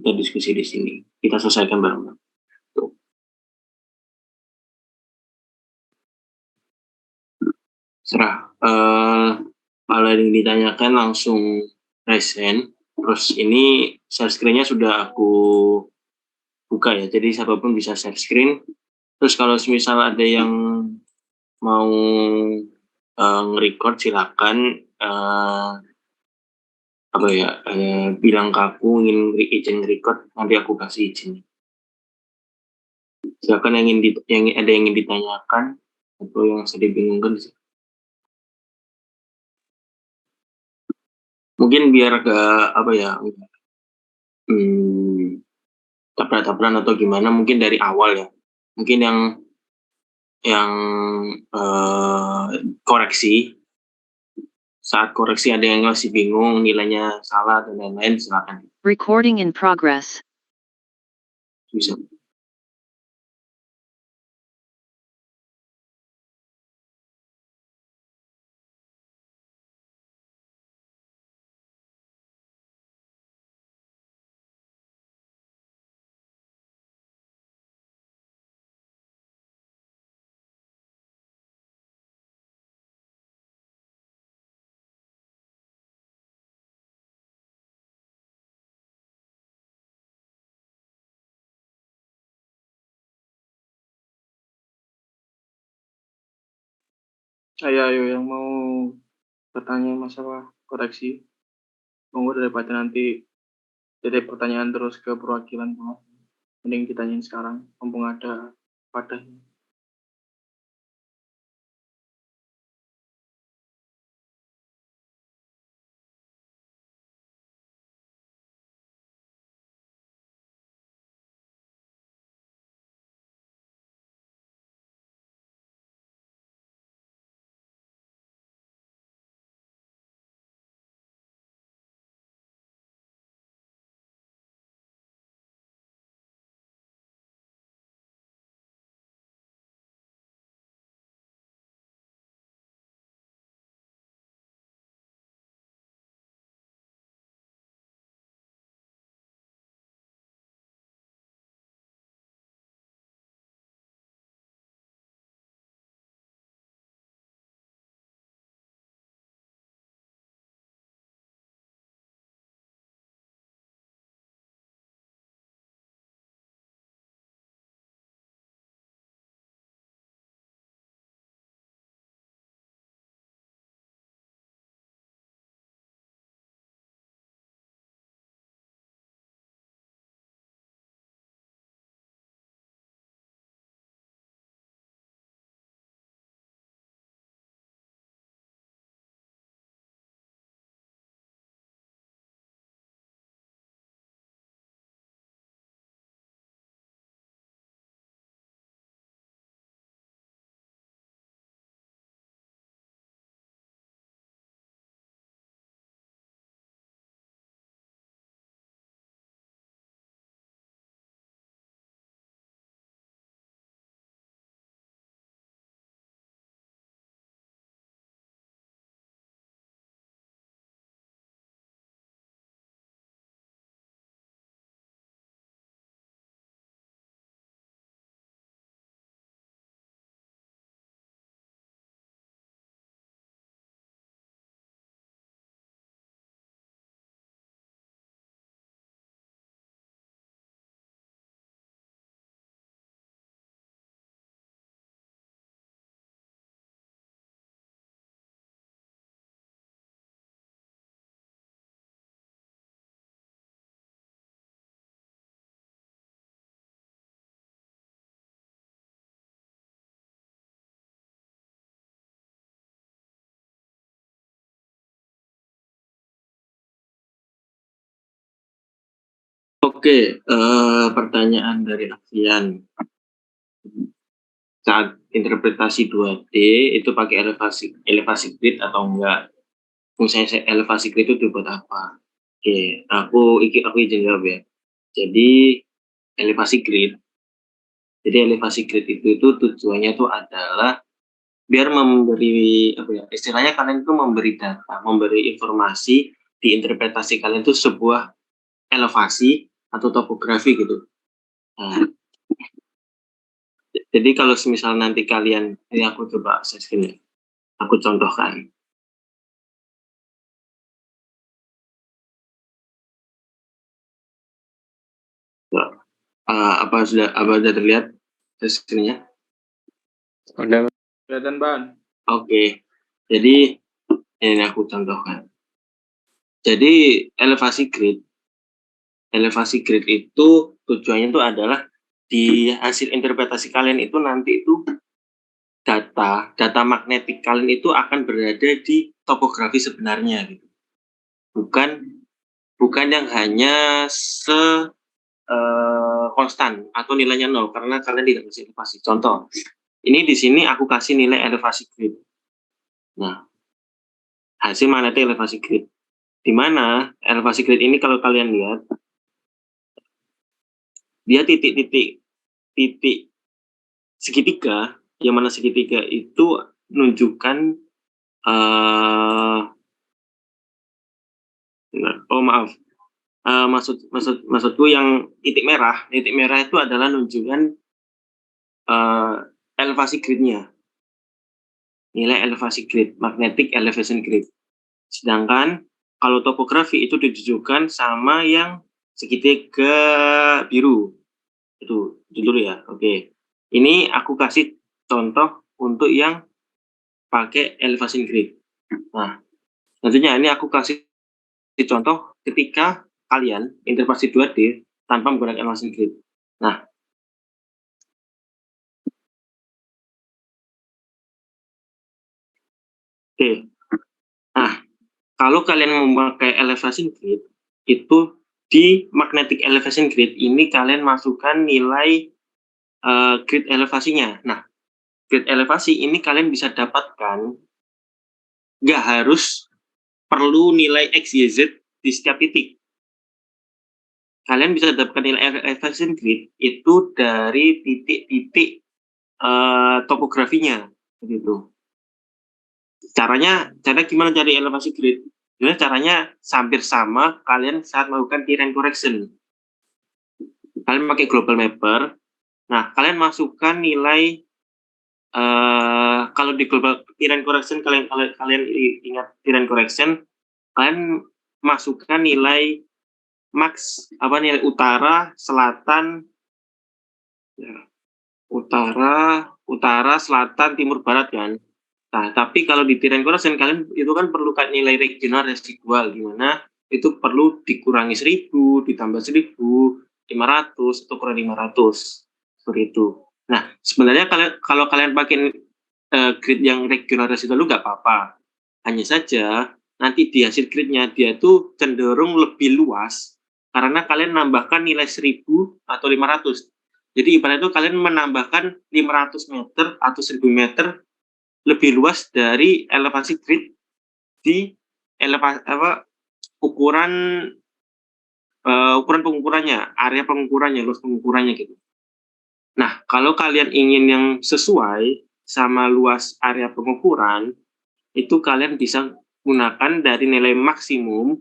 kita diskusi di sini. Kita selesaikan bareng-bareng. Tuh. Serah. Kalau yang ditanyakan langsung raise hand. Terus ini share screen-nya sudah aku buka ya, jadi siapapun bisa share screen. Terus kalau misal ada yang mau nge-record silakan bilang ke aku ingin izin record, nanti aku kasih izin. Silakan yang ingin ditanyakan atau yang sedih bingungkan. Mungkin biar tabrak-tabrakan atau gimana, mungkin dari awal ya. Mungkin yang koreksi, saat koreksi ada yang masih bingung, nilainya salah dan lain-lain, silakan. Recording in progress. Bisa. Ayo yang mau bertanya masalah koreksi, monggo daripada nanti jadi pertanyaan terus ke perwakilan kelas. Mending ditanyain sekarang, mumpung ada padanya. Oke, pertanyaan dari Afian. Saat interpretasi 2D itu pakai elevasi grid atau enggak? Fungsinya elevasi grid itu buat apa? Oke, aku izin jawab ya. Jadi elevasi grid itu tujuannya tuh adalah biar memberi istilahnya kalian itu memberi data, memberi informasi di interpretasi kalian itu sebuah elevasi atau topografi gitu. Nah, jadi kalau semisal nanti kalian, ini aku coba share screen ya, aku contohkan. Apa sudah terlihat share screen-nya? Udah kelihatan, Ban. Oke, jadi ini aku contohkan. Jadi elevasi grid itu tujuannya itu adalah di hasil interpretasi kalian itu nanti itu data magnetik kalian itu akan berada di topografi sebenarnya gitu. Bukan yang hanya konstan atau nilainya 0 karena kalian tidak kasih elevasi. Contoh, ini di sini aku kasih nilai elevasi grid. Nah, hasil magnetik elevasi grid. Di mana elevasi grid ini kalau kalian lihat, dia titik segitiga, yang mana segitiga itu menunjukkan maksudku yang titik merah itu adalah menunjukkan elevasi gridnya, nilai elevasi grid, magnetic elevation grid. Sedangkan kalau topografi itu ditujukan sama yang segitiga biru. Itu dulu ya. Oke. Ini aku kasih contoh untuk yang pakai elevation grid. Nah, tentunya ini aku kasih contoh ketika kalian interpretasi 2D tanpa menggunakan elevation grid. Nah, oke. Nah, kalau kalian memakai elevation grid, itu di magnetic elevation grid ini kalian masukkan nilai grid elevasinya. Nah, grid elevasi ini kalian bisa dapatkan, nggak harus perlu nilai X, Y, Z di setiap titik. Kalian bisa dapatkan nilai elevation grid itu dari titik-titik topografinya, begitu. Cara gimana cari elevasi grid? Sebenarnya caranya hampir sama kalian saat melakukan terrain correction. Kalian pakai global mapper. Nah, kalian masukkan nilai kalau di global terrain correction, kalian ingat terrain correction, kalian masukkan nilai max, nilai utara, selatan, ya, utara, selatan, timur, barat kan. Nah, tapi kalau di terrain correction kalian itu kan perlu nilai regional residual, gimana itu perlu dikurangi 1000, ditambah 1500 atau kurang 500, seperti itu. Nah, sebenarnya kalau kalian pakai grid yang regional residual nggak apa-apa. Hanya saja nanti di hasil gridnya dia tuh cenderung lebih luas karena kalian nambahkan nilai 1000 atau 500. Jadi ibaratnya itu kalian menambahkan 500 meter atau 1000 meter lebih luas dari elevasi grid di ukuran pengukurannya, area pengukurannya, luas pengukurannya gitu. Nah, kalau kalian ingin yang sesuai sama luas area pengukuran, itu kalian bisa gunakan dari nilai maksimum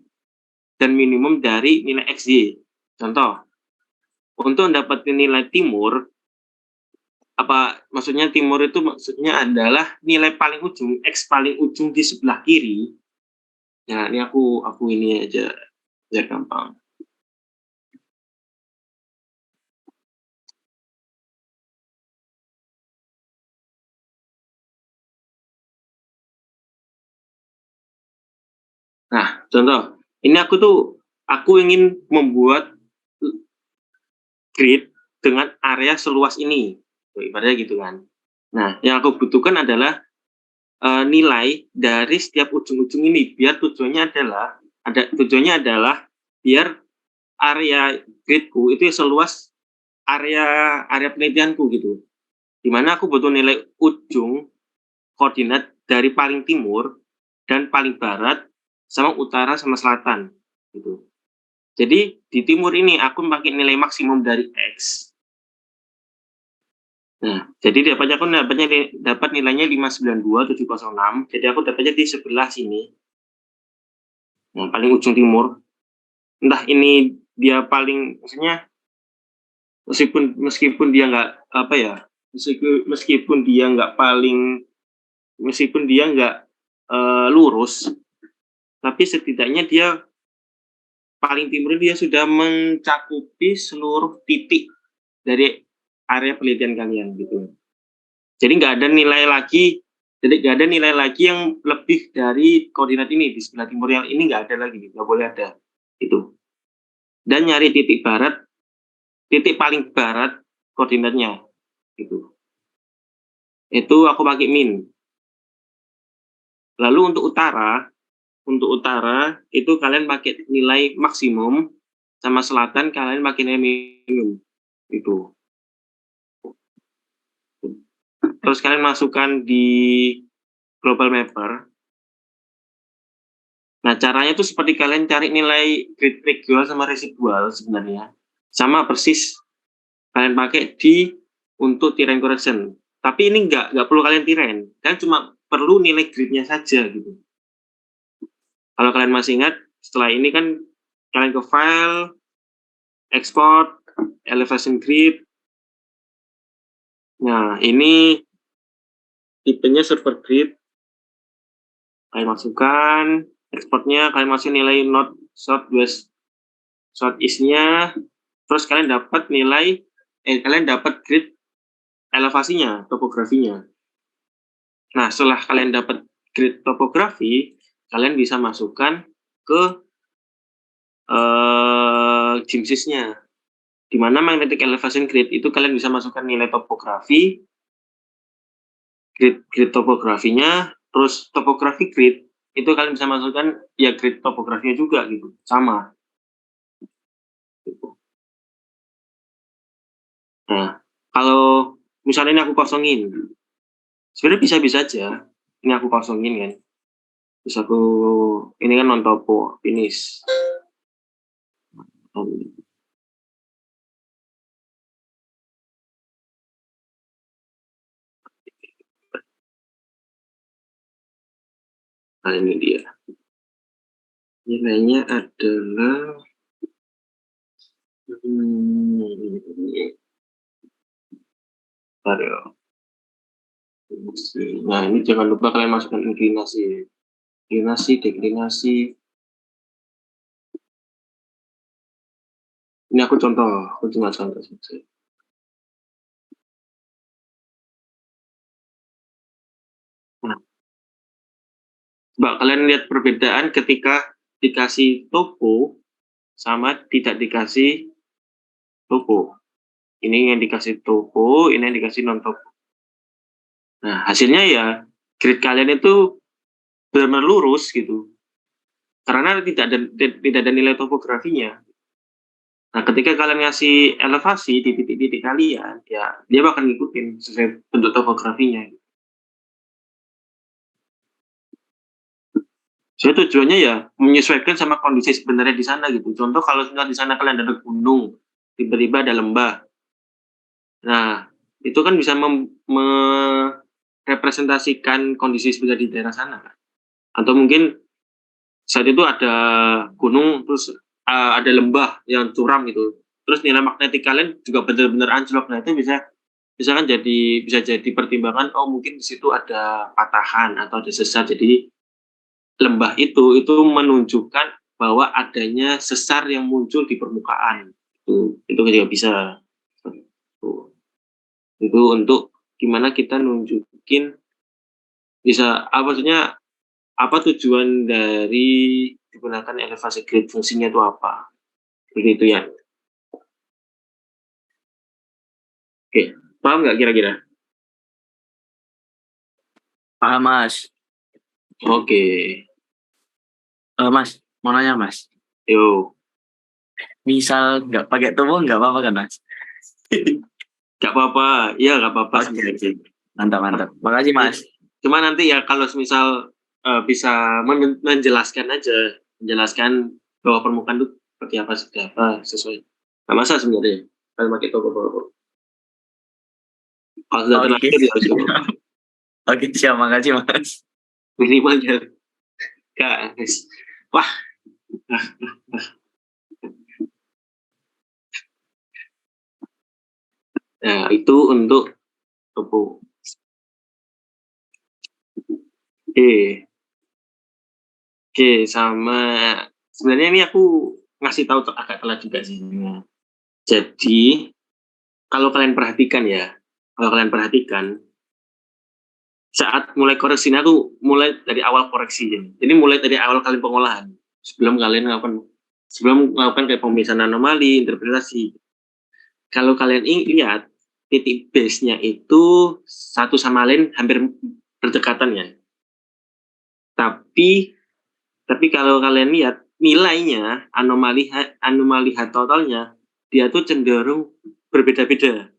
dan minimum dari nilai XY. Contoh, untuk mendapatkan nilai timur, maksudnya timur itu maksudnya adalah nilai paling ujung, X paling ujung di sebelah kiri. Nah, ini aku ini aja biar gampang. Nah, contoh, ini aku ingin membuat grid dengan area seluas ini, ibaratnya gitu kan. Nah, yang aku butuhkan adalah nilai dari setiap ujung-ujung ini, biar tujuannya adalah biar area gridku itu seluas area penelitianku gitu. Dimana aku butuh nilai ujung koordinat dari paling timur dan paling barat sama utara sama selatan gitu. Jadi di timur ini aku pakai nilai maksimum dari X. Nah, jadi dapat nilainya 592,706. Jadi aku dapatnya di sebelah sini. Nah, paling ujung timur. Entah ini dia paling, maksudnya meskipun dia nggak apa ya, meskipun dia nggak paling, meskipun dia nggak lurus, tapi setidaknya dia paling timur dia sudah mencakupi seluruh titik dari area penelitian kalian gitu. Jadi nggak ada nilai lagi, yang lebih dari koordinat ini di sebelah timur yang ini, nggak ada lagi, nggak boleh ada itu. Dan nyari titik paling barat koordinatnya gitu. Itu aku pakai min. Lalu untuk utara itu kalian pakai nilai maksimum, sama selatan kalian pakai nilai minimum itu. Terus kalian masukkan di global mapper. Nah, caranya itu seperti kalian cari nilai grid residual sama residual sebenarnya. Sama persis kalian pakai untuk terrain correction. Tapi ini nggak perlu kalian terrain. Kalian cuma perlu nilai gridnya saja gitu. Kalau kalian masih ingat, setelah ini kan kalian ke file, export, elevation grid. Nah, ini tipenya server grid. Kalian masukkan, exportnya kalian masukin nilai north, south, west, southeast-nya, terus kalian dapat grid elevasinya, topografinya. Nah, setelah kalian dapat grid topografi, kalian bisa masukkan ke GIMSYS-nya. Di mana magnetic elevation grid itu kalian bisa masukkan nilai topografi, grid topografinya, terus topografi grid itu kalian bisa masukkan ya grid topografinya juga gitu, sama. Nah, kalau misalnya ini aku kosongin, sebenarnya bisa-bisa aja. Ini aku kosongin kan. Terus ini kan non topo, finish. Nah, ini dia. Nilainya adalah nah, ini jangan lupa kalian masukkan inklinasi, deklinasi. Ini aku cuma contoh saja. Nah, coba kalian lihat perbedaan ketika dikasih topo sama tidak dikasih topo. Ini yang dikasih topo, ini yang dikasih non topo. Nah, hasilnya ya grid kalian itu benar-benar lurus gitu. Karena tidak ada nilai topografinya. Nah, ketika kalian ngasih elevasi di titik-titik kalian, ya dia bakal ngikutin sesuai bentuk topografinya. Jadi tujuannya ya menyesuaikan sama kondisi sebenarnya di sana gitu. Contoh kalau di sana kalian ada gunung, tiba-tiba ada lembah. Nah, itu kan bisa merepresentasikan kondisi sebenarnya di daerah sana. Atau mungkin saat itu ada gunung, terus ada lembah yang curam gitu. Terus nilai magnetik kalian juga benar-benar anjlok. Nah, itu bisa kan bisa jadi pertimbangan, oh mungkin di situ ada patahan atau ada sesar. Jadi lembah itu menunjukkan bahwa adanya sesar yang muncul di permukaan. Itu juga bisa. Itu untuk gimana kita nunjukin bisa maksudnya apa tujuan dari digunakan elevasi grid, fungsinya itu apa, begitu ya. Oke, paham nggak kira-kira? Paham, Mas. Oke. Mas, mau nanya, Mas. Yo. Misal nggak pakai topo nggak apa-apa kan, Mas? Nggak apa-apa, iya nggak apa-apa. Oke. Mantap. Makasih, Mas. Cuma nanti ya kalau misal bisa menjelaskan bahwa permukaan itu seperti apa sesuai. Nggak masalah sebenarnya kalau pakai topo. Kalau sudah terlanjur ya harus coba. Oke, siap. Makasih, Mas. Minimal ya. Guys. Wah. Nah, itu untuk topo. Oke. Oke, sama sebenarnya ini aku ngasih tahu agak telat juga sih. Jadi, kalau kalian perhatikan, saat mulai koreksi, aku mulai dari awal koreksi. Jadi mulai dari awal kalian pengolahan. Sebelum melakukan kayak pemisahan anomali, interpretasi. Kalau kalian lihat, titik base-nya itu satu sama lain hampir berdekatan ya. Tapi kalau kalian lihat nilainya anomali totalnya dia tuh cenderung berbeda-beda.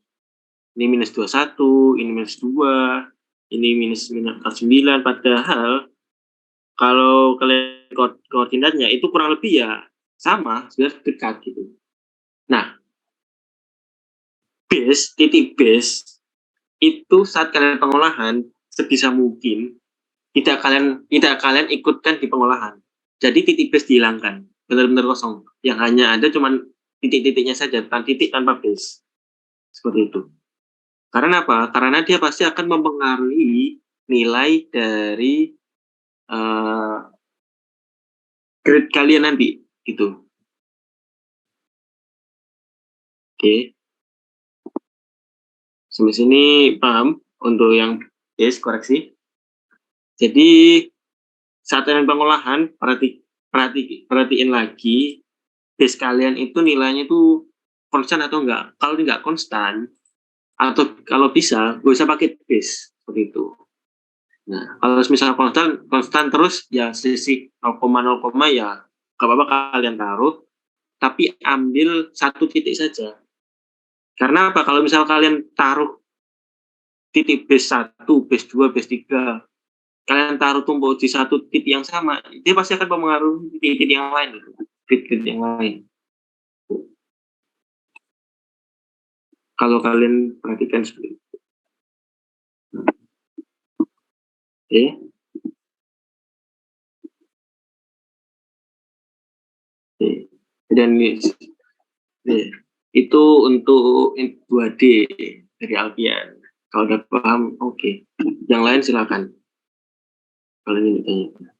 Ini minus 21, ini minus 2, ini minus 9, padahal kalau kalian koordinatnya itu kurang lebih ya sama, sudah dekat gitu. Nah, titik base itu saat kalian pengolahan sebisa mungkin tidak kalian ikutkan di pengolahan. Jadi titik base dihilangkan, benar-benar kosong. Yang hanya ada cuman titik-titiknya saja, titik tanpa base. Seperti itu. Karena apa? Karena dia pasti akan mempengaruhi nilai dari grade kalian nanti, gitu. Oke. Sampai sini paham untuk yang base koreksi. Jadi saat kalian pengolahan, perhatiin lagi base kalian itu nilainya itu konstan atau enggak. Kalau enggak konstan, atau kalau bisa, gue bisa pakai base seperti itu. Nah, kalau misalnya konstan terus ya selisih 0,0 ya gak apa-apa kalian taruh, tapi ambil satu titik saja. Karena apa? Kalau misal kalian taruh titik base 1, base 2, base 3, kalian taruh tumpuk di satu titik yang sama, dia pasti akan mempengaruhi titik yang lain, titik yang lain. Kalau kalian perhatikan seperti itu. Oke. Dan itu untuk 2D dari Alfian. Kalau udah paham, oke. Yang lain silakan. Kalau ini ditanya.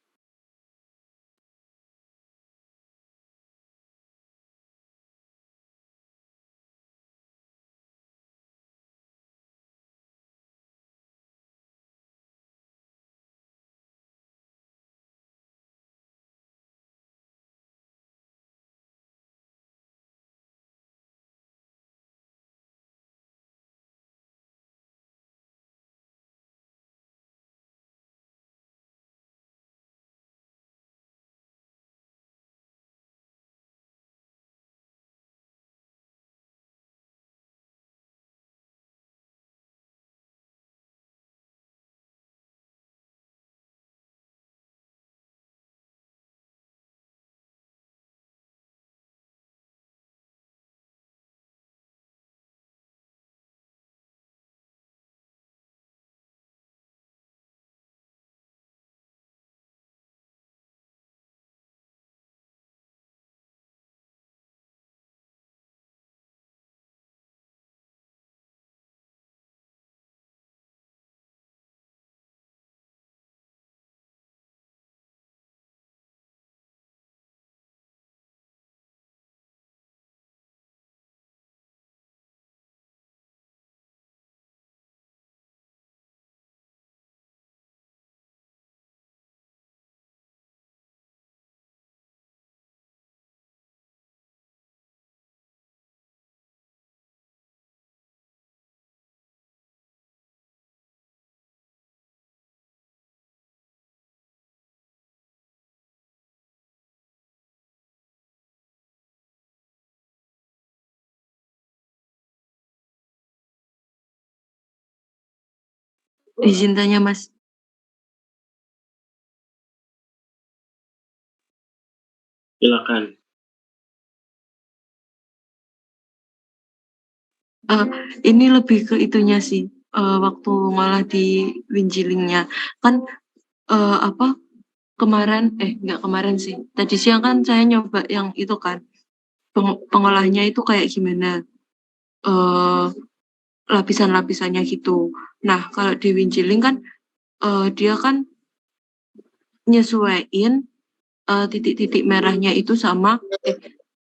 Izin tanya, Mas. Silakan. Ini lebih ke itunya sih. Waktu ngolah di Winjilingnya kan nggak kemarin sih. Tadi siang kan saya nyoba yang itu kan pengolahnya itu kayak gimana. lapisan-lapisannya gitu. Nah, kalau di Winjiling kan dia kan nyesuaiin titik-titik merahnya itu sama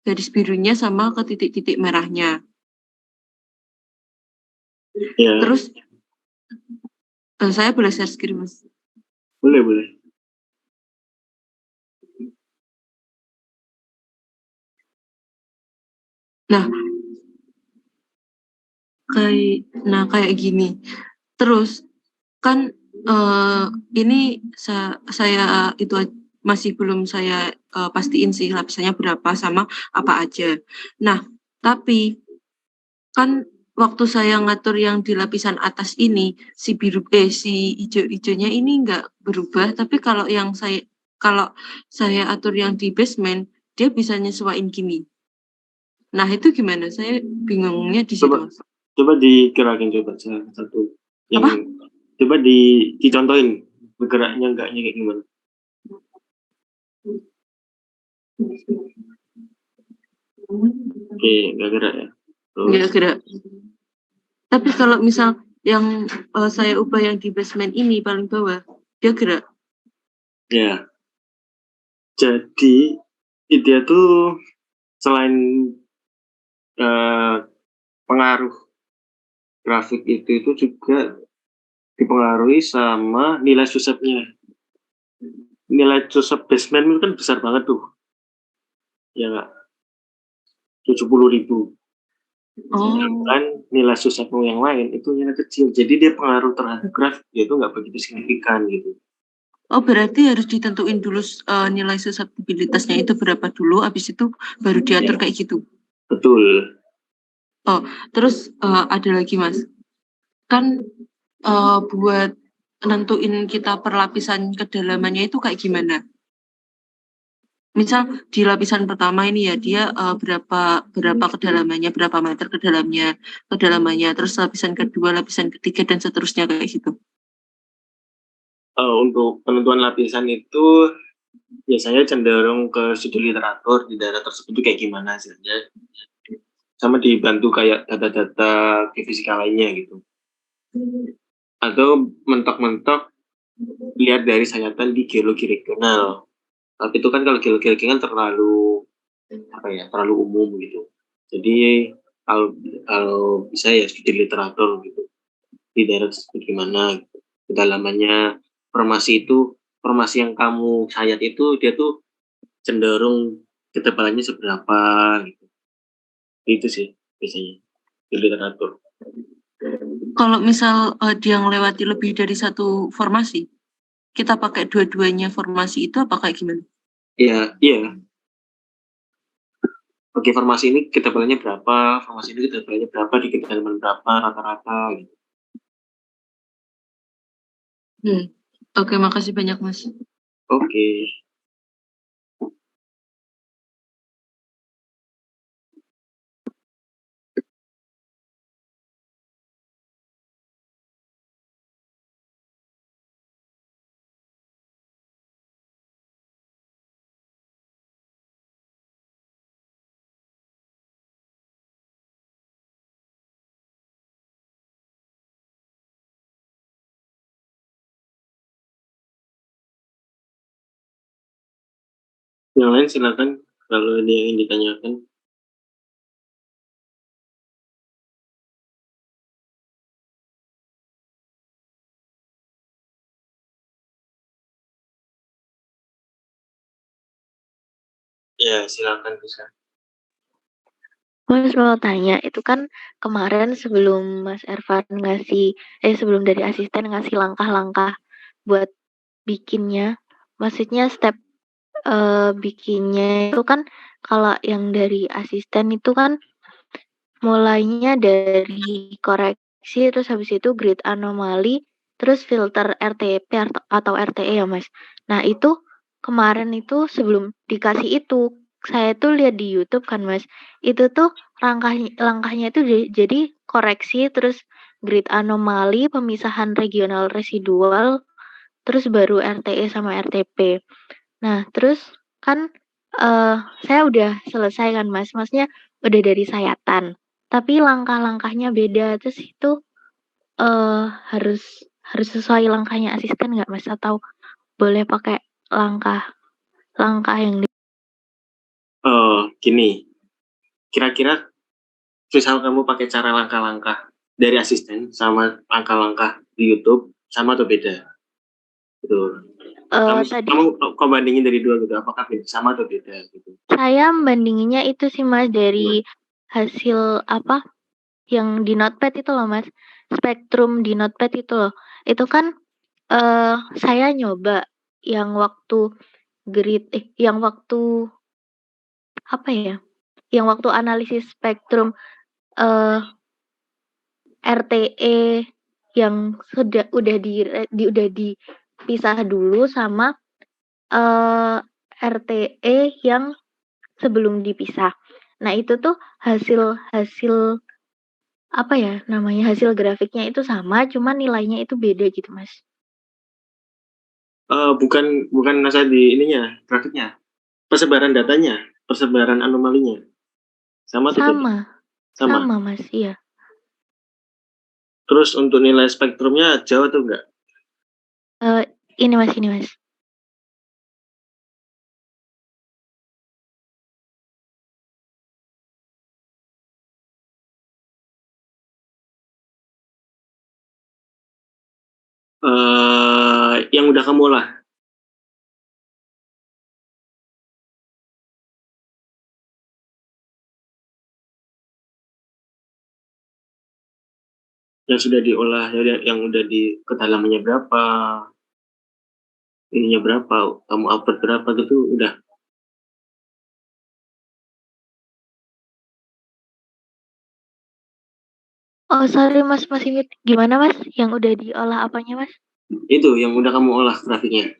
garis birunya sama ke titik-titik merahnya. Ya, Terus saya boleh share screen, Mas? boleh. Nah, kayak gini. Terus kan ini saya itu masih belum saya pastiin sih lapisannya berapa sama apa aja. Nah, tapi kan waktu saya ngatur yang di lapisan atas ini si hijau-hijaunya ini nggak berubah, tapi kalau saya atur yang di basement dia bisa nyesuaiin gini. Nah, itu gimana? Saya bingungnya di situ, Mas. Coba dikerakin coba satu. Apa? Coba dicontohin bergeraknya enggaknya kayak gimana? Oke, nggak gerak ya. Nggak gerak. Tapi kalau misal yang saya ubah yang di basement ini paling bawah, dia gerak. Ya. Jadi dia tuh selain pengaruh grafik itu juga dipengaruhi sama nilai susepnya. Nilai susep basement itu kan besar banget tuh. Ya nggak? 70.000. Sedangkan nilai susepmu yang lain itu nilai kecil. Jadi dia pengaruh terhadap grafik dia itu nggak begitu signifikan gitu. Oh, berarti harus ditentuin dulu nilai suseptibilitasnya itu berapa dulu, habis itu baru diatur kayak gitu. Betul. Oh, terus ada lagi, Mas. Kan buat nentuin kita perlapisan kedalamannya itu kayak gimana? Misal di lapisan pertama ini ya dia berapa kedalamannya, berapa meter kedalamannya, terus lapisan kedua, lapisan ketiga dan seterusnya kayak gitu. Untuk penentuan lapisan itu biasanya cenderung ke studi literatur di daerah tersebut kayak gimana hasilnya, sama dibantu kayak data-data fisika lainnya gitu, atau mentok-mentok lihat dari sayatan di geologi regional. Tapi itu kan kalau geologi regional terlalu umum gitu. Jadi kalau bisa ya studi literatur gitu di daerah tersebut gimana gitu. Kedalamannya formasi yang kamu sayat itu dia tuh cenderung ketebalannya seberapa gitu. Itu sih biasanya di literatur. Kalau misal dia melewati lebih dari satu formasi, kita pakai dua-duanya formasi itu apa kayak gimana? Iya. Oke, formasi ini ketebalannya berapa, formasi ini ketebalannya berapa, di kedalaman berapa, rata-rata gitu. Oke, makasih banyak, Mas. Oke. Yang lain silakan kalau ada yang ingin ditanyakan. Ya, silakan bisa. Mas mau tanya, itu kan kemarin sebelum Mas Ervan sebelum dari asisten ngasih langkah-langkah buat bikinnya, maksudnya step bikinnya itu kan kalau yang dari asisten itu kan mulainya dari koreksi, terus habis itu grid anomali, terus filter RTP atau RTE ya Mas. Nah itu kemarin itu sebelum dikasih itu, saya tuh lihat di YouTube kan Mas, itu tuh langkahnya itu jadi koreksi, terus grid anomali, pemisahan regional residual, terus baru RTE sama RTP. Nah terus kan saya udah selesai kan Mas, maksudnya udah dari sayatan. tapi langkah-langkahnya beda. Terus itu harus sesuai langkahnya asisten nggak Mas? Atau boleh pakai langkah yang Gini, kira-kira misal kamu pakai cara langkah-langkah dari asisten sama langkah-langkah di YouTube sama atau beda? Gitu. tadi Kamu bandingin dari dua gitu, apakah sama atau beda gitu? saya membandinginnya itu sih Mas dari hasil apa yang di Notepad itu loh Mas, spektrum di Notepad itu loh. Itu kan saya nyoba yang waktu yang waktu apa ya? Yang waktu analisis spektrum RTE yang udah dipisah dulu sama RTE yang sebelum dipisah. Nah, itu tuh hasil apa ya namanya, hasil grafiknya itu sama, cuma nilainya itu beda gitu, Mas. Bukan masa di ininya, grafiknya. Persebaran datanya, persebaran anomalinya. Sama atau beda? Sama, Mas, iya. Terus untuk nilai spektrumnya jauh atau enggak? Ini Mas. Yang udah kamu olah. Yang sudah diolah, yang udah di kedalamannya berapa, ininya berapa, kamu upload berapa gitu, udah. Oh, sorry Mas, masih ingat gimana Mas? Yang udah diolah apanya Mas? Itu yang udah kamu olah grafiknya.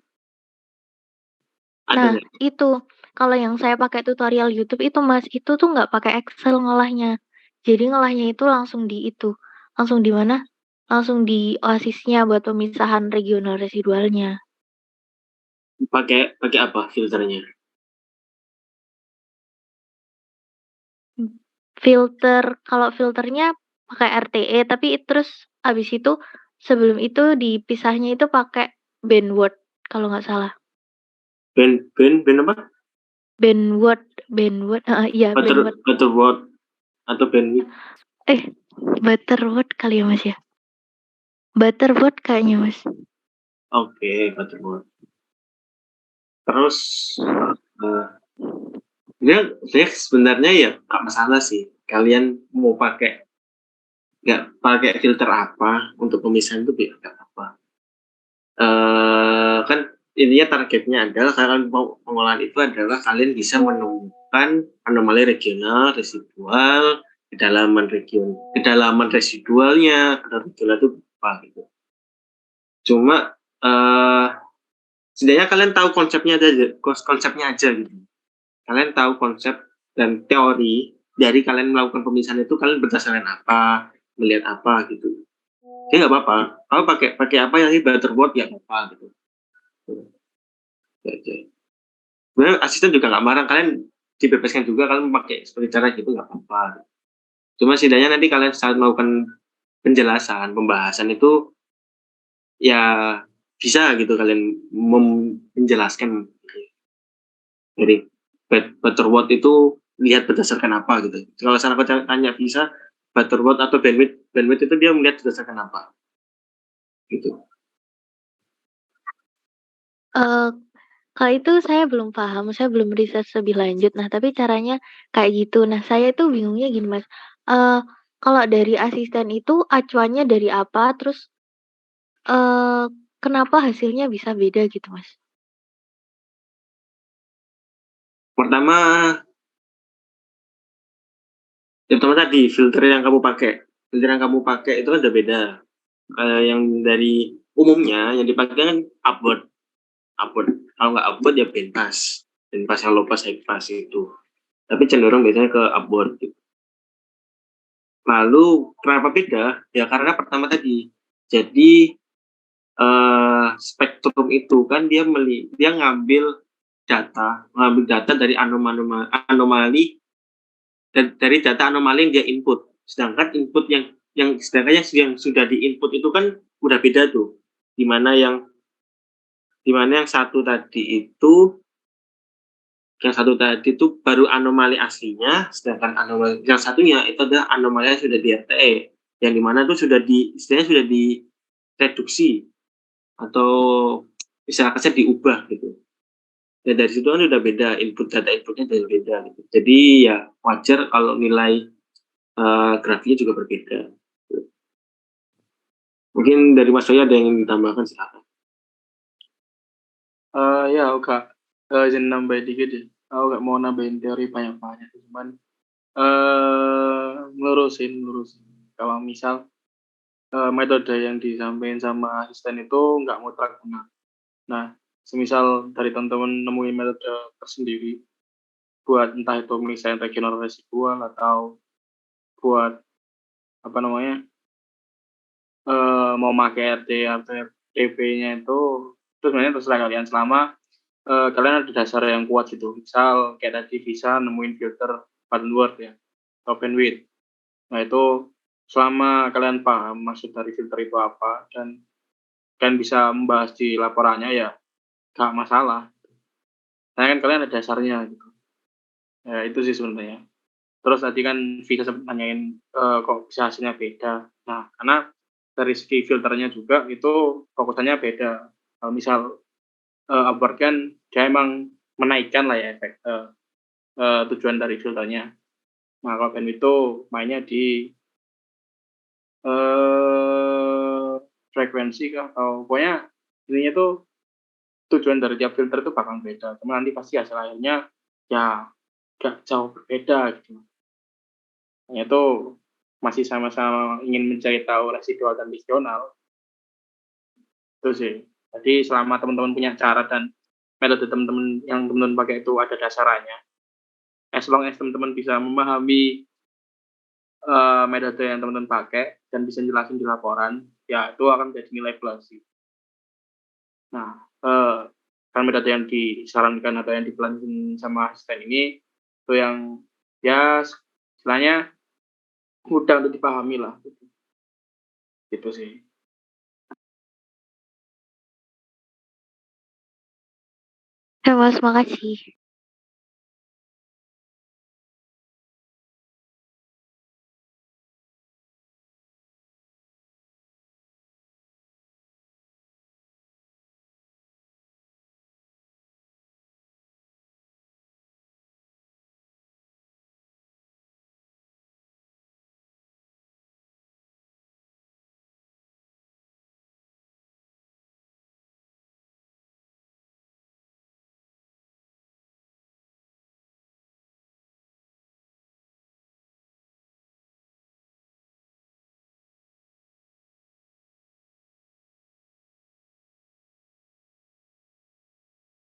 Ada Nah, nggak? itu kalau yang saya pakai tutorial YouTube itu Mas, itu tuh nggak pakai Excel ngolahnya. Jadi ngolahnya itu langsung di mana? Langsung di Oasisnya buat pemisahan regional residualnya. Pakai apa filternya? Kalau filternya pakai RTE, tapi terus abis itu sebelum itu dipisahnya itu pakai Bandword kalau nggak salah. Band apa? Bandword, iya Bandword. Butterworth atau bandwidth? Butterword kali ya Mas ya. Butterword kayaknya Mas. Oke, Butterworth. Terus dia sebenarnya ya nggak masalah sih. Kalian mau nggak pakai filter apa untuk pemisahan itu nggak apa. Kan intinya targetnya adalah kalian mau pengolahan itu adalah kalian bisa menemukan anomali regional, residual, kedalaman residualnya, residual itu apa gitu. Cuma setidaknya kalian tahu konsepnya aja gitu. Kalian tahu konsep dan teori dari kalian melakukan pemisahan itu, kalian berdasarkan apa, melihat apa gitu. Ya nggak apa-apa. Kalau pakai apa yang ini Butterworth ya apa gitu. Oke. Sebenarnya asisten juga nggak marah, kalian dibebaskan juga kalian memakai seperti cara gitu nggak apa-apa. Cuma setidaknya nanti kalian saat melakukan penjelasan, pembahasan itu ya bisa gitu kalian menjelaskan. Jadi Butterworth itu lihat berdasarkan apa gitu. Kalau sana aku tanya bisa Butterworth atau bandwidth itu dia melihat berdasarkan apa gitu. Kalau itu saya belum paham, saya belum riset lebih lanjut. Nah, tapi caranya kayak gitu. Nah, saya itu bingungnya gini, Mas. Kalau dari asisten itu acuannya dari apa? Terus kenapa hasilnya bisa beda gitu, Mas? Pertama tadi filter yang kamu pakai itu kan udah beda. Yang dari umumnya yang dipakai kan upward. Kalau nggak upward ya bandpass yang low pass high pass itu. Tapi cenderung biasanya ke upward gitu. Lalu kenapa beda? Ya karena pertama tadi, jadi spektrum itu kan dia ngambil data dari anomali dan dari data anomali yang dia input. sedangkan input yang sedangkan yang sudah diinput itu kan udah beda tuh. Dimana yang satu tadi itu baru anomali aslinya, sedangkan anomali yang satunya itu adalah anomali yang sudah di RTE, yang dimana itu istilahnya sudah direduksi atau misalnya diubah gitu. Dan dari situ kan udah beda, data inputnya udah beda gitu. Jadi ya wajar kalau nilai grafiknya juga berbeda. Mungkin dari Mas Soya ada yang ditambahkan, silakan. Ya, oke. Izin nambahin dikit ya. Aku nggak mau nambahin teori banyak-banyak, cuman ngelurusin. Kalau misal metode yang disampaikan sama asisten itu nggak mutlak benar. Nah, semisal dari teman-teman nemuin metode tersendiri buat entah itu misalnya regional residual atau buat apa namanya mau pakai RT atau RTP-nya itu sebenarnya terserah kalian selama kalian ada dasar yang kuat gitu. Misal kayak tadi bisa nemuin filter Buttonworth ya, atau bandwidth. Nah itu selama kalian paham maksud dari filter itu apa dan kalian bisa membahas di laporannya ya gak masalah. Nah kan kalian ada dasarnya gitu. Ya itu sih sebenarnya. Terus tadi kan Visa sempat nanyain kok bisa hasilnya beda. Nah karena dari segi filternya juga itu fokusannya beda. Kalau misal Upwork kan dia emang menaikkan lah ya efek tujuan dari filternya. Nah kalau bandwidth itu mainnya di frekuensi kah atau pokoknya intinya tuh tujuan dari tiap filter itu bakal beda. Cuma nanti pasti hasil akhirnya ya gak jauh berbeda gitu. Hanya itu masih sama-sama ingin mencari tahu residual dan regional. Itu sih. Jadi selama teman-teman punya cara dan metode teman-teman yang teman-teman pakai itu ada dasarannya, as long as teman-teman bisa memahami metode yang teman-teman pakai dan bisa jelasin di laporan, ya itu akan menjadi nilai plus sih. Nah, kan metode yang disarankan atau yang dipelajarin sama asisten ini itu yang ya istilahnya mudah untuk dipahami lah. Gitu sih. Ya Mas, makasih.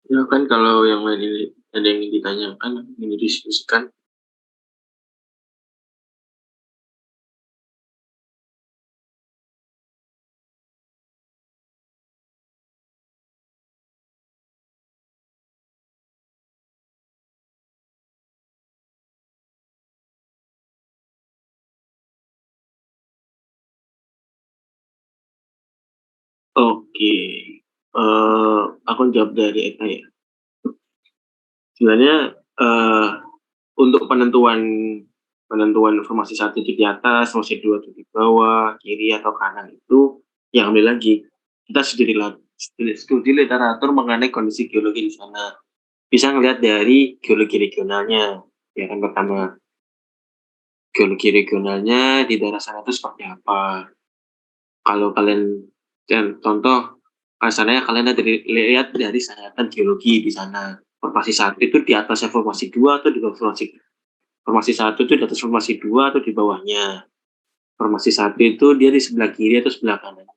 Ya kan kalau yang lain ini ada yang ditanyakan, ingin didiskusikan. Oke, aku jawab dari Eka ya. Sebenarnya untuk penentuan informasi satu itu di atas, informasi dua itu di bawah, kiri atau kanan itu yang ambil lagi. Kita studi literatur mengenai kondisi geologi di sana. Bisa ngelihat dari geologi regionalnya. Ya kan pertama, geologi regionalnya di daerah sana itu seperti apa. Kalau kalian contoh kasarnya kalian lihat dari sayatan geologi di sana. Formasi satu itu di atasnya formasi dua atau di bawah formasi satu itu di atas formasi dua atau di bawahnya. Formasi satu itu dia di sebelah kiri atau sebelah kanan.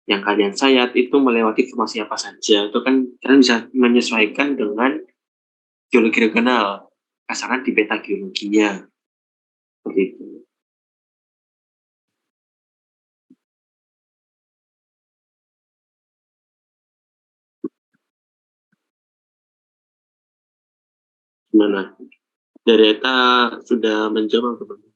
Yang kalian sayat itu melewati formasi apa saja. Itu kan kalian bisa menyesuaikan dengan geologi regional. Kasarnya di peta geologinya. Seperti itu. Gimana? Dari Eta sudah menjawab atau belum?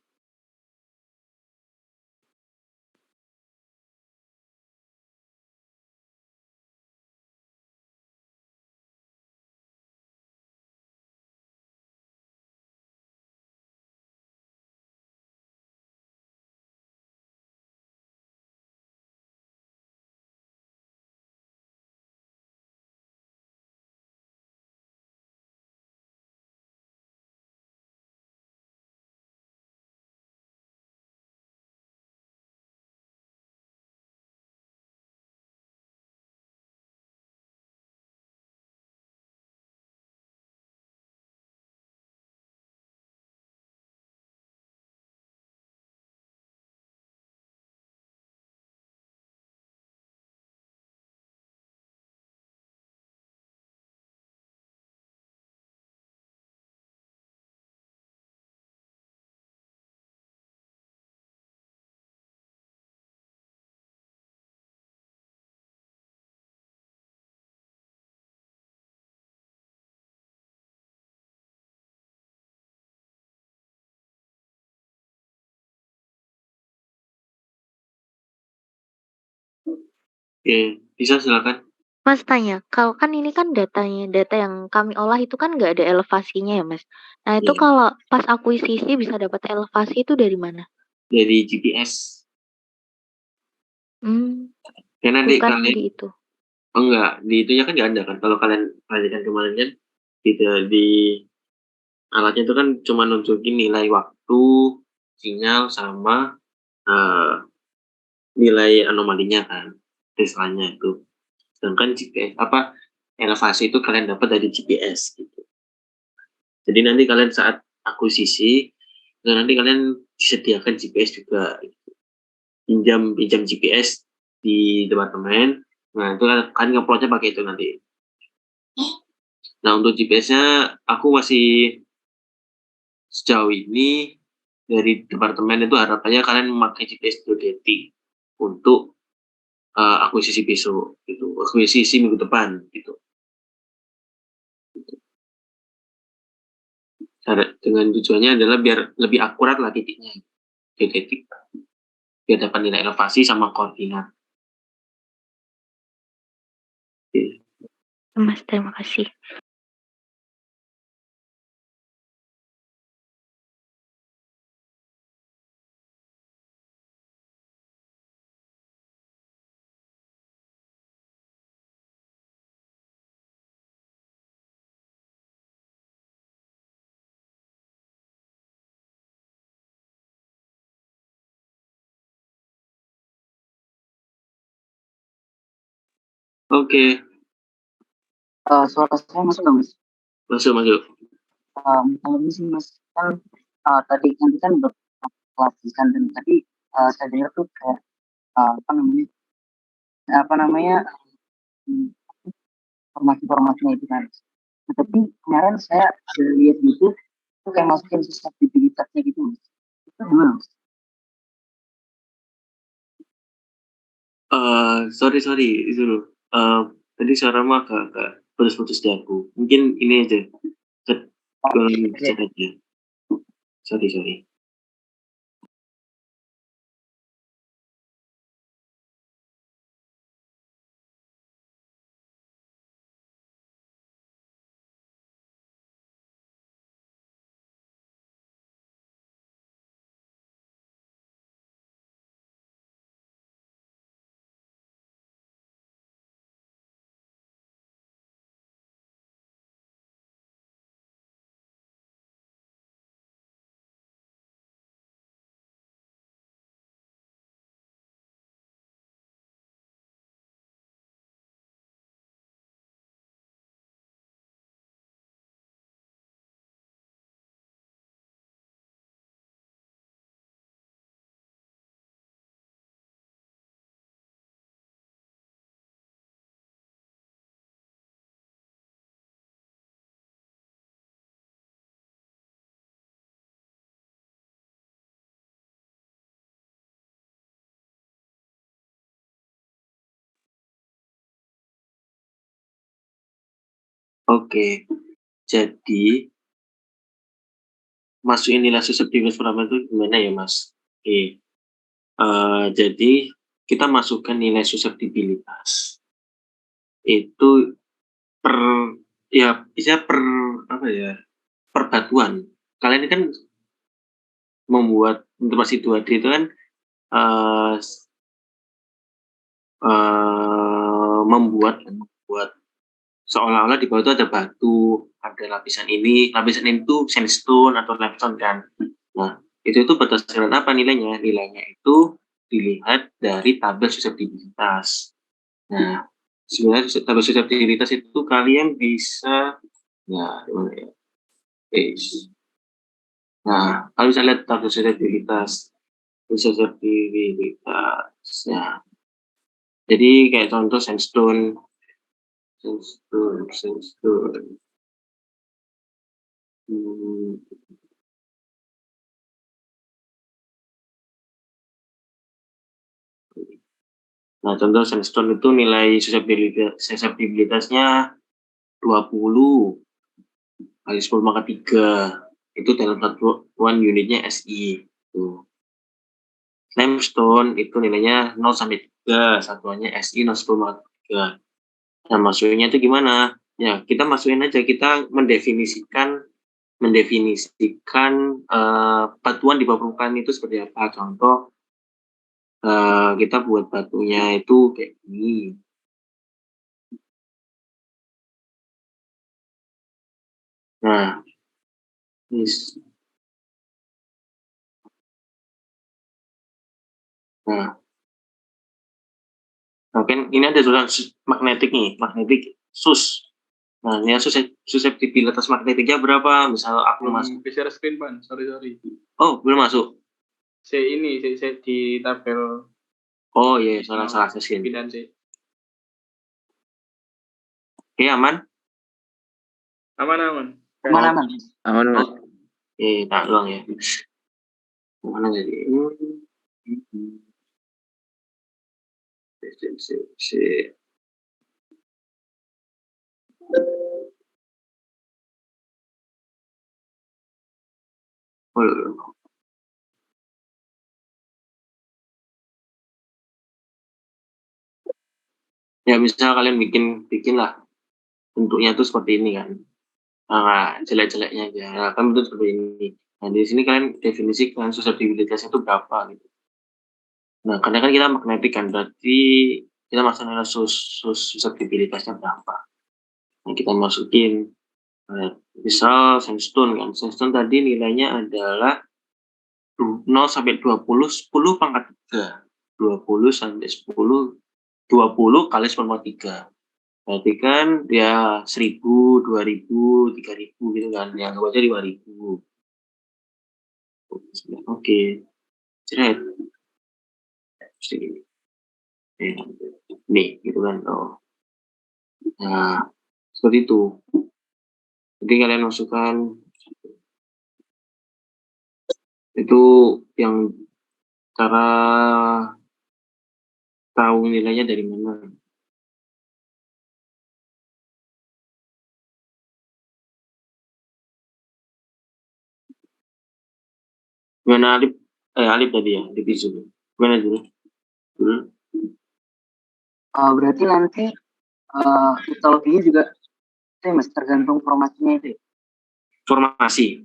Oke, bisa silakan. Mas tanya, kalau kan ini kan data yang kami olah itu kan nggak ada elevasinya ya, Mas. Nah, itu Ya, kalau pas akuisisi bisa dapat elevasi itu dari mana? dari GPS. Hmm, Ya nanti bukan kalian, di itu. oh enggak, di itunya kan nggak ada kan. Kalau kalian perhatikan kemarin kan, di alatnya itu kan cuma nunjukin nilai waktu, sinyal, sama eh, nilai anomalinya kan, Teslanya itu. Sedangkan GPS elevasi itu kalian dapat dari GPS gitu. Jadi nanti kalian saat akuisisi, itu nanti kalian disediakan GPS juga. Pinjam GPS di departemen. Nah itu kan ngeplotnya pakai itu nanti. Nah untuk GPS-nya aku masih sejauh ini dari departemen itu harapannya kalian memakai GPS Geodeti untuk akuisisi besok gitu, akuisisi minggu depan gitu. Dengan tujuannya adalah biar lebih akurat lah titiknya geodetik, biar dapat nilai elevasi sama koordinat. Oke. Mas, terima kasih. Oke, Suara saya masuk nggak, Mas? masuk. Kalau ini sih, Mas, kan tadi nanti kan berklasikan dan tadi saya dengar tuh kayak apa namanya informasi-informasinya itu kan. Nah, tapi kemarin saya ada lihat gitu, itu kayak masukin susceptibilitasnya gitu, Mas. Itu gimana, Mas? Sorry itu loh. Tadi suaramu agak putus-putus di aku. Mungkin ini aja. Kurang Oke. aja. Sorry. Oke. Jadi masukin nilai susceptibilitas parameter itu gimana ya, Mas? Oke. Jadi kita masukkan nilai susceptibilitas itu per bisa per apa ya, per batuan. Kalian ini kan membuat informasi 2D itu kan eh, membuat seolah-olah di bawah itu ada batu, ada lapisan itu sandstone atau limestone kan. Nah, itu berdasarkan apa nilainya? Nilainya itu dilihat dari tabel susceptibilitas. Nah, sebenarnya tabel susceptibilitas itu kalian bisa, ya, gimana ya? Nah, kalau bisa lihat tabel susceptibilitas, ya. Jadi kayak contoh sandstone. Hmm, Nah, contoh sandstone itu nilai susceptibilitasnya 20 kali 10 pangkat 3. Itu dalam satuan unitnya SI. Tuh. Limestone itu nilainya 0 sampai satuannya SI 0,3. Nah, masukinnya itu gimana? Ya, kita masukin aja, kita mendefinisikan batuan di bawah permukaan itu seperti apa. Contoh, kita buat batunya itu kayak gini. Nah, kan ini ada tulisan magnetik nih, magnetik sus. Nah, ini susceptibilitas magnetiknya berapa? Misal aku masuk. Share screen, Pan. Sorry. Oh, belum masuk. Saya di tabel. Oh iya, salah session. Pindahan sih. Oke, aman? Aman. Aman, Mas. Oke, tak doang ya. Mana jadi? Si. Ya, misal kalian bikin lah bentuknya tuh seperti ini kan. Nah, jelek-jeleknya aja. Nah, kan bentuk seperti ini. Nah, di sini kalian definisikan susceptibilitasnya itu berapa gitu. Nah, karena kan kita magnetik kan, berarti kita masukin susceptibilitasnya berapa. Nah, kita masukin misal sandstone kan. Sandstone tadi nilainya adalah 0 sampai 20, 10 pangkat 3. 20 sampai 10, 20 kali 10/3. Berarti kan ya 1000, 2000, 3000 gitu kan. Yang anggap aja 5000. Oke. Ceret. Nih, gitu kan. Oh. Nah, seperti itu. Jadi kalian masukkan itu yang cara tahu nilainya dari mana. Gimana Alif tadi ya, di Zoom. Gimana dulu? Berarti nanti histologinya juga Mas, tergantung formasinya itu. Formasi.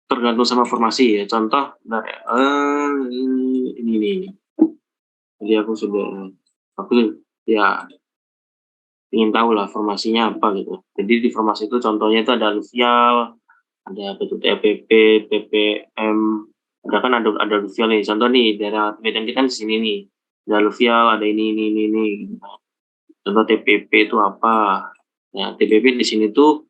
Tergantung sama formasi ya. Contoh, ini. Jadi aku ya ingin tahu lah formasinya apa gitu. Jadi di formasi itu contohnya itu ada aluvial, ada batu TPP, TPM, ada aluvial nih. Contoh nih daerah Medan kita di sini nih, ada aluvial, ada ini. Contoh TPP itu apa? Ya, TPP di sini tuh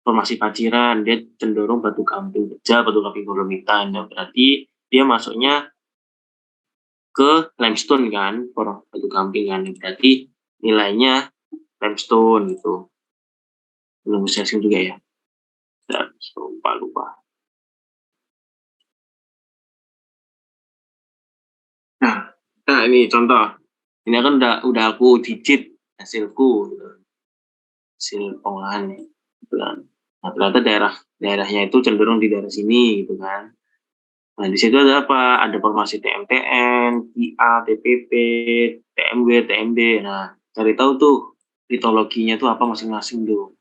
formasi paciran, dia cenderung batu gamping pecah, batu gamping dolomitan. Nah, berarti dia masuknya ke limestone kan, batu gamping kan. Berarti nilainya limestone gitu. Belum sharing juga ya. Dan lupa. Nah, ini contoh. Ini kan udah aku digit hasilku gitu. Hasil pengolahan gitu kan. Nah, ternyata daerahnya itu cenderung di daerah sini gitu kan. Nah, di situ ada apa? Ada formasi TMTN, TA, TPP, TMW, TMD. Nah, cari tahu tuh litologinya tuh apa masing-masing tuh.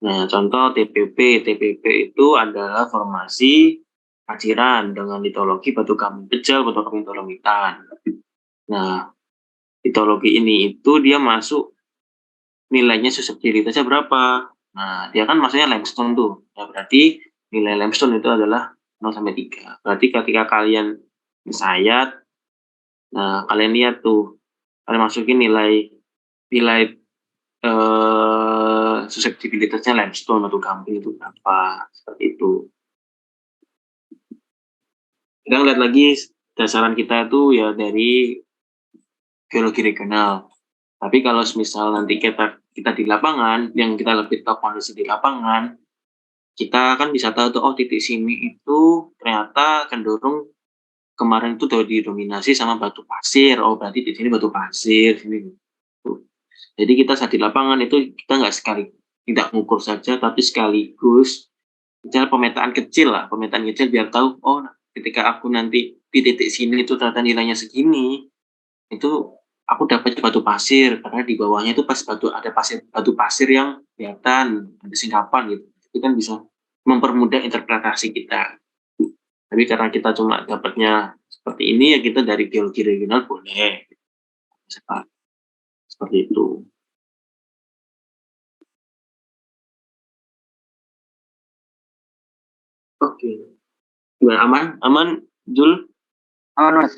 Nah, contoh TPP itu adalah formasi paciran dengan litologi batu gamping pecah, batu gamping dolomitan. Nah, litologi ini itu dia masuk nilainya susceptibilitasnya berapa? Nah, dia kan maksudnya limestone tuh. Ya, berarti nilai limestone itu adalah 0 sampai 3. Berarti ketika kalian mensayat, nah kalian lihat tuh, kalian masukin nilai susceptibilitasnya limestone atau gamping itu berapa, seperti itu. Kita lihat lagi dasaran kita itu ya dari geologi regional. Tapi kalau misal nanti kita di lapangan, yang kita lebih tahu kondisi di lapangan, kita kan bisa tahu tuh, oh titik sini itu ternyata cenderung kemarin itu udah didominasi sama batu pasir. Oh berarti di sini batu pasir, sini. Jadi kita saat di lapangan itu kita tidak mengukur saja, tapi sekaligus misalnya pemetaan kecil biar tahu, oh ketika aku nanti di titik sini tuh ternyata nilainya segini, itu aku dapat batu pasir karena di bawahnya itu pas batu pasir yang kelihatan ada singkapan gitu. Itu kan bisa mempermudah interpretasi kita. Tapi karena kita cuma dapatnya seperti ini ya kita dari geologi regional boleh. Seperti itu. Oke. Gimana, aman? Aman, Jul? Aman Mas.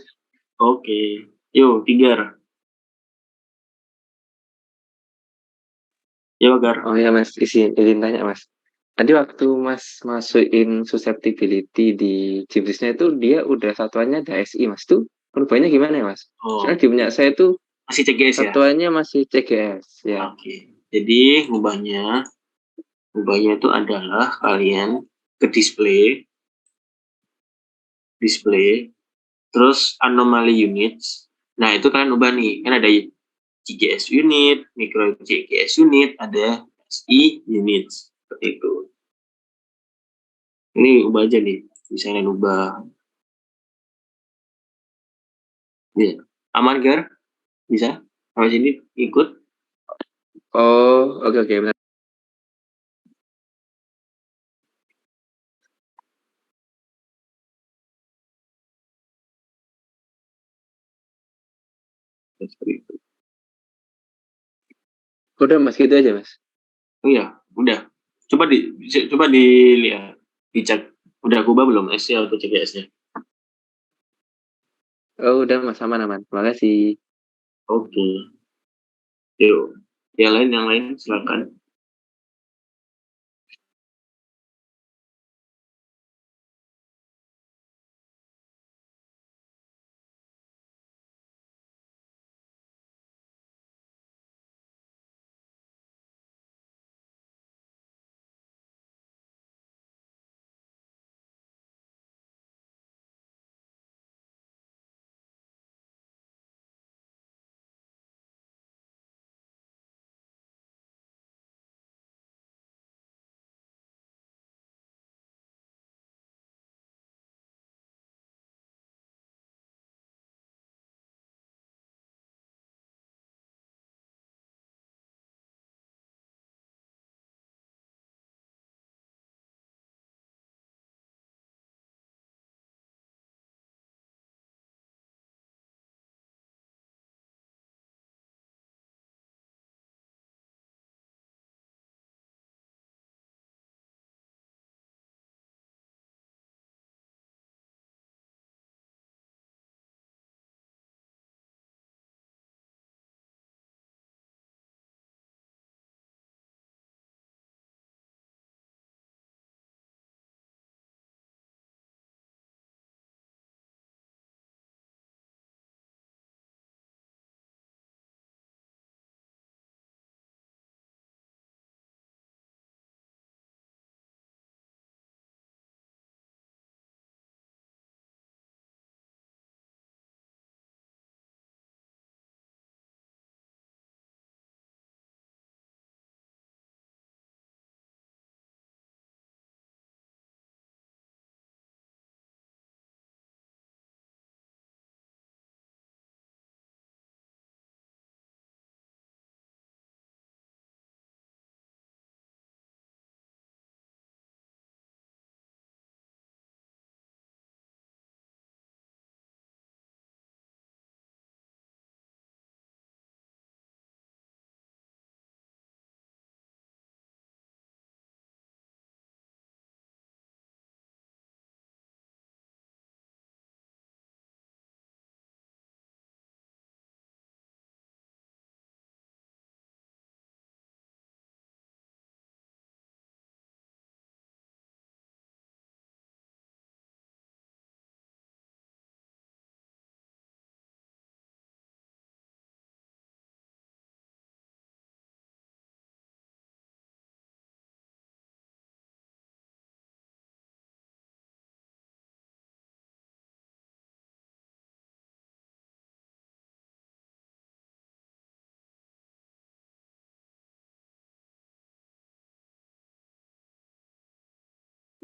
Oke. Yuk, Tigar. Yuk, Gar. Oh ya Mas, izin tanya Mas. Tadi waktu Mas masukin susceptibility di Gibrisnya itu dia udah satuannya ada SI Mas tuh perubahannya gimana ya Mas? Oh, Soalnya di punya saya tuh masih CGS ya? satuannya masih CGS ya. Oke. Jadi, ngubahnya itu adalah kalian ke display, terus anomaly units. Nah, itu kalian ubah nih. Kan ada GGS unit, micro GGS unit, ada SI units. Seperti itu. Ini ubah aja nih. Bisa kalian ubah. Ya. Aman, Gar? Bisa? Sampai sini ikut? Oh, oke benar. Seperti itu. Udah Mas gitu aja Mas. Oh iya, udah. Coba dilihat, dicek. Udah aku ubah belum SI atau CGS-nya? Oh udah Mas aman. Terima kasih. Oke. Yuk. Yang lain silakan.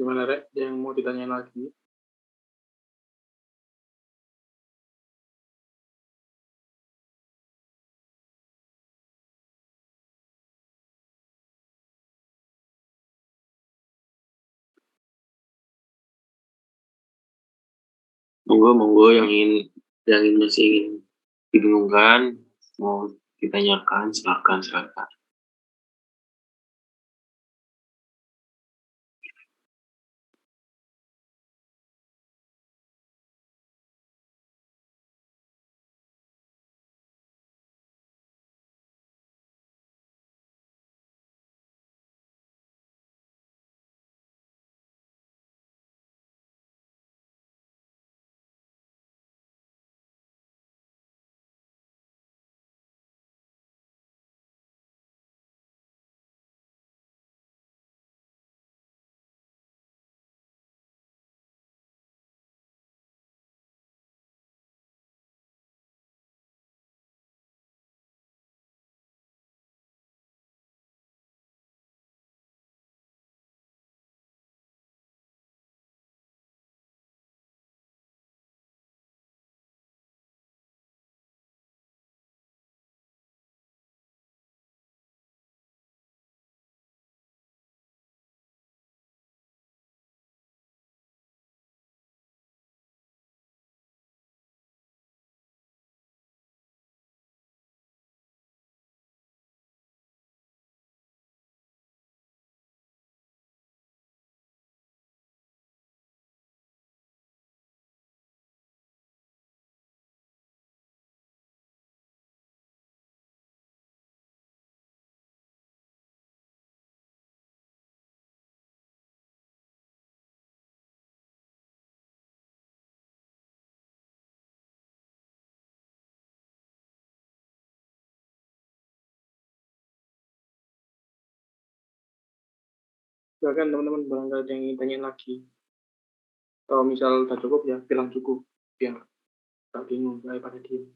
Gimana Rek? Yang mau ditanyain lagi? Monggo yang masih ingin dibingungkan, mau ditanyakan, silakan. Silakan teman-teman, barangkali ada yang ingin tanya lagi. Kalau misal udah cukup ya bilang cukup, biar tak bingung daripada diem.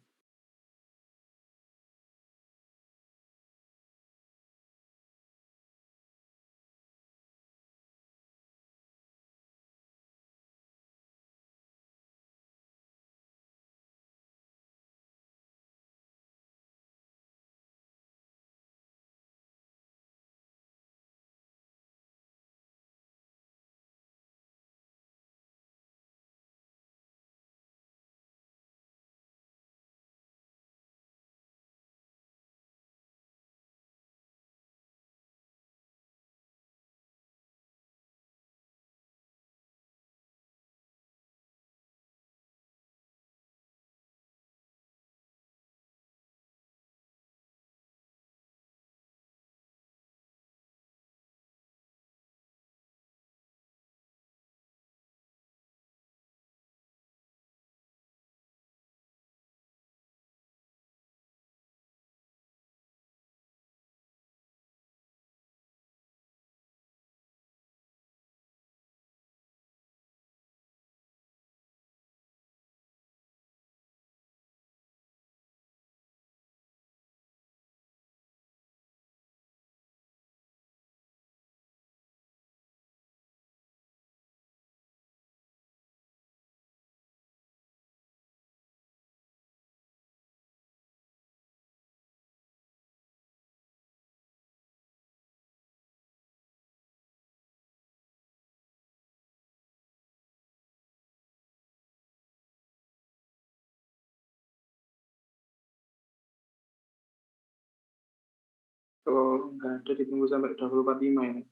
Kalau nggak ada ditunggu sampai 2045 ya.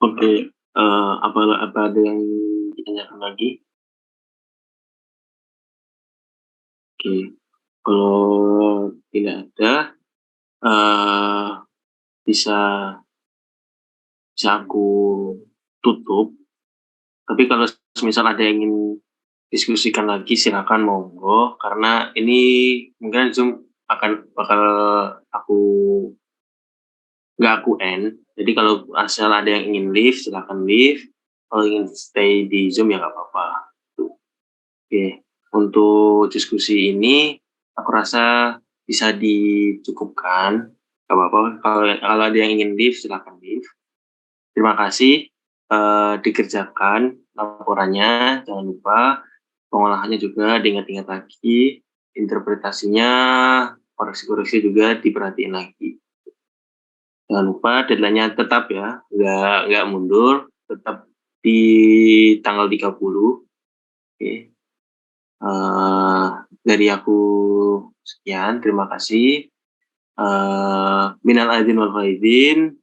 Oke, apa ada yang ditanyakan lagi? Oke, kalau tidak ada, eh, bisa bisa aku tutup. Tapi kalau misal ada yang ingin diskusikan lagi, silakan monggo. Karena ini mungkin Zoom bakal aku nggak aku end. Jadi kalau asal ada yang ingin leave, silakan leave. Kalau ingin stay di Zoom ya nggak apa-apa. Oke, untuk diskusi ini aku rasa bisa dicukupkan. Nggak apa-apa. Kalau ada yang ingin leave, silakan leave. Terima kasih. Dikerjakan laporannya, jangan lupa pengolahannya juga diingat-ingat lagi, interpretasinya, koreksi-koreksi juga diperhatiin lagi. Jangan lupa deadline-nya tetap ya, nggak mundur, tetap di tanggal 30. Oke. Dari aku sekian, terima kasih. Minal aidin wal faizin.